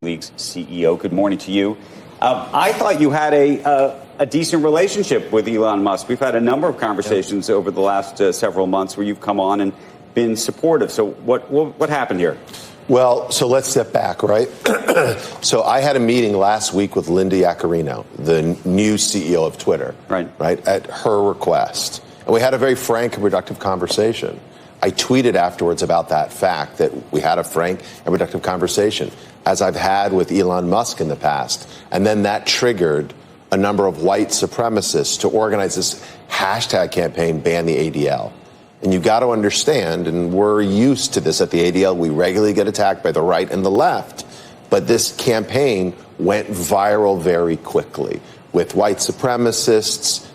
League's CEO. Good morning to you. I thought you had a decent relationship with Elon Musk. We've had a number of conversations over the last several months where you've come on and been supportive. So what happened here? Well, so let's step back, right? So I had a meeting last week with Linda Yaccarino, the new CEO of Twitter, right, at her request. And we had a very frank and productive conversation. I tweeted afterwards about that fact that we had a frank and productive conversation, as I've had with Elon Musk in the past. And then that triggered a number of white supremacists to organize this hashtag campaign, ban the ADL. And you've got to understand, and we're used to this at the ADL, we regularly get attacked by the right and the left, but this campaign went viral very quickly with white supremacists,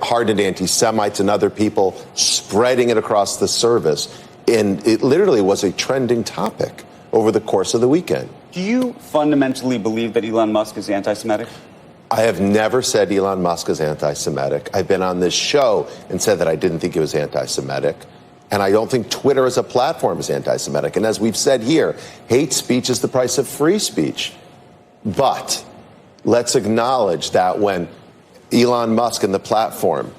hardened anti-Semites and other people spreading it across the service. And it literally was a trending topic over the course of the weekend. Do you fundamentally believe that Elon Musk is anti-Semitic? I have never said Elon Musk is anti-Semitic. I've been on this show and said that I didn't think he was anti-Semitic. And I don't think Twitter as a platform is anti-Semitic. And as we've said here, hate speech is the price of free speech. But let's acknowledge that when Elon Musk and the platform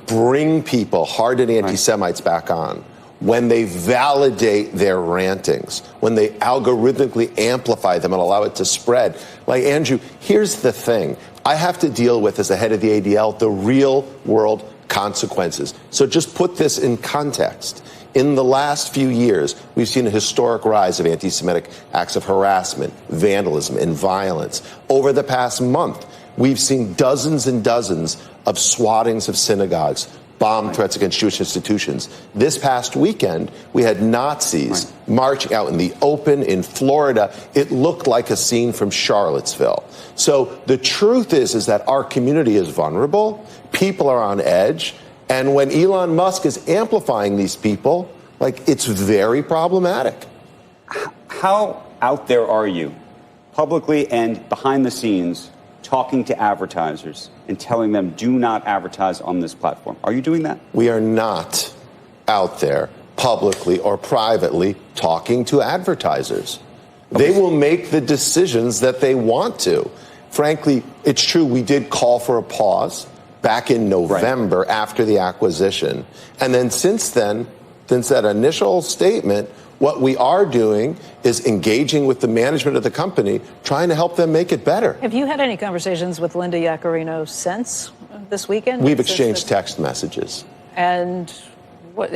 bring people, hardened anti-Semites back on, when they validate their rantings, when they algorithmically amplify them and allow it to spread. Like, Andrew, here's the thing. I have to deal with, as the head of the ADL, the real world consequences. So just put this in context. In the last few years, we've seen a historic rise of anti-Semitic acts of harassment, vandalism, and violence. Over the past month, we've seen dozens and dozens of swattings of synagogues, bomb threats against Jewish institutions. This past weekend, we had Nazis marching out in the open in Florida. It looked like a scene from Charlottesville. So the truth is that our community is vulnerable. People are on edge. And when Elon Musk is amplifying these people, it's very problematic. How out there are you, publicly and behind the scenes, talking to advertisers and telling them do not advertise on this platform? Are you doing that? We are not out there publicly or privately talking to advertisers. Okay. They will make the decisions that they want to. Frankly, it's true, we did call for a pause back in November after the acquisition. And then since then, since that initial statement, what we are doing is engaging with the management of the company, trying to help them make it better. Have you had any conversations with Linda Yaccarino since this weekend? We've exchanged text messages. And what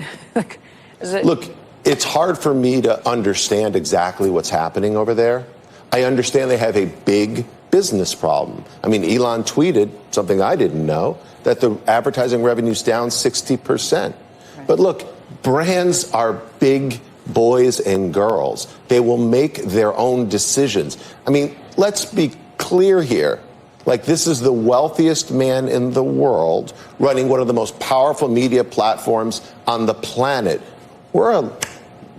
is it? Look, it's hard for me to understand exactly what's happening over there. I understand they have a big business problem. I mean, Elon tweeted something I didn't know, that the advertising revenue's down 60%. Right. But look, brands are big boys and girls. They will make their own decisions. I mean, let's be clear here. This is the wealthiest man in the world running one of the most powerful media platforms on the planet. We're a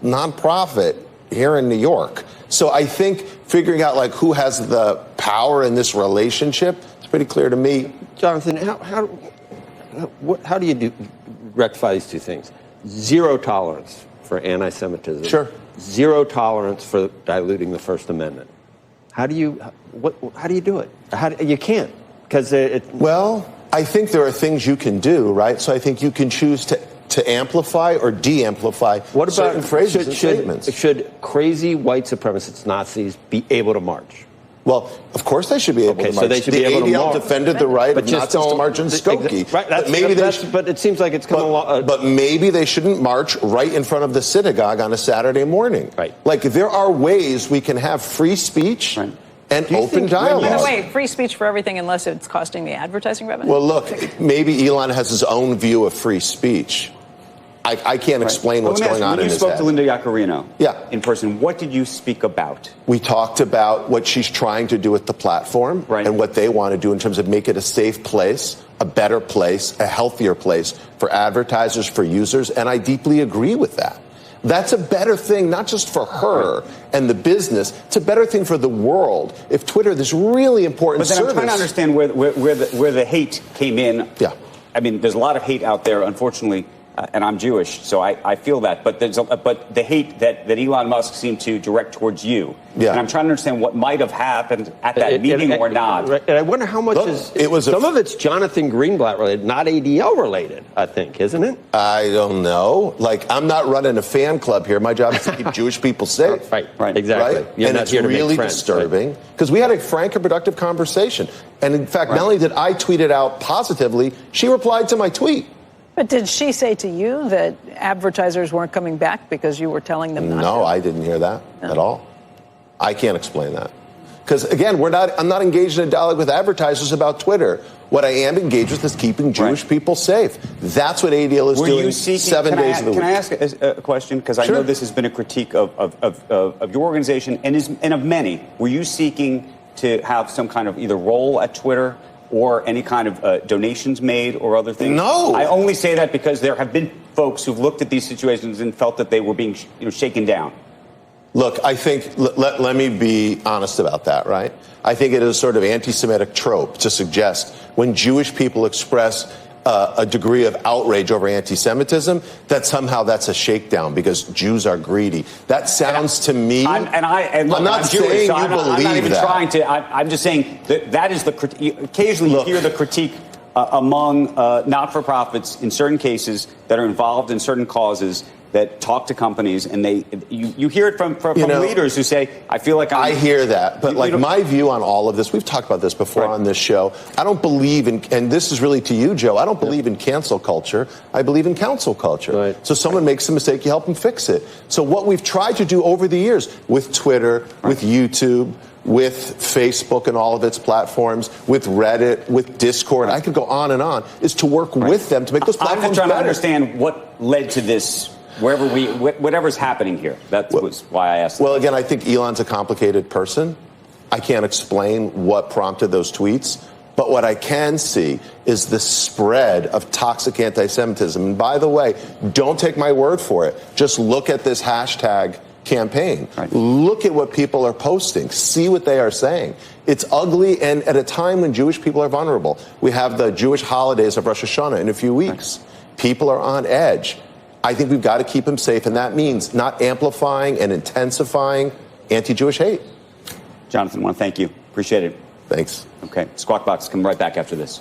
nonprofit here in New York. So I think figuring out who has the power in this relationship is pretty clear to me. Jonathan, how do you rectify these two things? Zero tolerance for anti-Semitism. Sure. Zero tolerance for diluting the First Amendment. How do you do it? You can't, because Well, I think there are things you can do, right? So I think you can choose to amplify or de-amplify certain phrases and statements. Should crazy white supremacist Nazis be able to march? Well, of course they should be able to march. So they should be able to march. The ADL defended the right of Nazis to march in Skokie. Right, but it seems like it's come along. But maybe they shouldn't march right in front of the synagogue on a Saturday morning. Right. There are ways we can have free speech and open dialogue. By the way, free speech for everything unless it's costing the advertising revenue. Well, look, maybe Elon has his own view of free speech. I can't explain what's going on in his head. When you spoke to Linda Yaccarino in person, what did you speak about? We talked about what she's trying to do with the platform and what they want to do in terms of make it a safe place, a better place, a healthier place for advertisers, for users, and I deeply agree with that. That's a better thing, not just for her and the business. It's a better thing for the world. If Twitter, this really important service. But then I'm trying to understand where the hate came in. Yeah. I mean, there's a lot of hate out there, unfortunately. and I'm Jewish, so I feel that. But but the hate that Elon Musk seemed to direct towards you, yeah. And I'm trying to understand what might have happened at that meeting or not. And I wonder how much some of it's Jonathan Greenblatt related, not ADL related, I think, isn't it? I don't know. Like, I'm not running a fan club here. My job is to keep Jewish people safe. Right, exactly. Right? You're and not it's here to really make friends, disturbing because we had a frank and productive conversation. And in fact, not only did I tweet it out positively, she replied to my tweet. But did she say to you that advertisers weren't coming back because you were telling them not to? No, I didn't hear that at all. I can't explain that. Because, again, I'm not engaged in a dialogue with advertisers about Twitter. What I am engaged with is keeping Jewish people safe. That's what ADL is doing 7 days of the week. Can I ask a question? Because I know this has been a critique of your organization and of many. Were you seeking to have some kind of either role at Twitter or any kind of donations made or other things? No. I only say that because there have been folks who've looked at these situations and felt that they were being shaken down. Look, I think, let me be honest about that, right? I think it is a sort of anti-Semitic trope to suggest when Jewish people express a degree of outrage over anti-Semitism, that somehow that's a shakedown because Jews are greedy. That sounds to me. I'm not saying you believe I'm not even that. trying to. I'm just saying that is the critique. Occasionally, you hear the critique among not-for-profits in certain cases that are involved in certain causes that talk to companies, and you hear it from leaders who say, "I feel like I hear that," but my view on all of this, we've talked about this before on this show. I don't believe in, and this is really to you, Joe. I don't believe in cancel culture. I believe in counsel culture. Right. So someone makes a mistake, you help them fix it. So what we've tried to do over the years with Twitter, with YouTube, with Facebook and all of its platforms, with Reddit, with Discord, I could go on and on, is to work with them to make those platforms I'm just trying better. to understand what led to this. Whatever's happening here. That was why I asked. Well, again, I think Elon's a complicated person. I can't explain what prompted those tweets. But what I can see is the spread of toxic anti-Semitism. And by the way, don't take my word for it. Just look at this hashtag campaign. Right. Look at what people are posting. See what they are saying. It's ugly, and at a time when Jewish people are vulnerable. We have the Jewish holidays of Rosh Hashanah in a few weeks. Right. People are on edge. I think we've got to keep them safe, and that means not amplifying and intensifying anti-Jewish hate. Jonathan, I want to thank you. Appreciate it. Thanks. Okay. Squawk Box, come right back after this.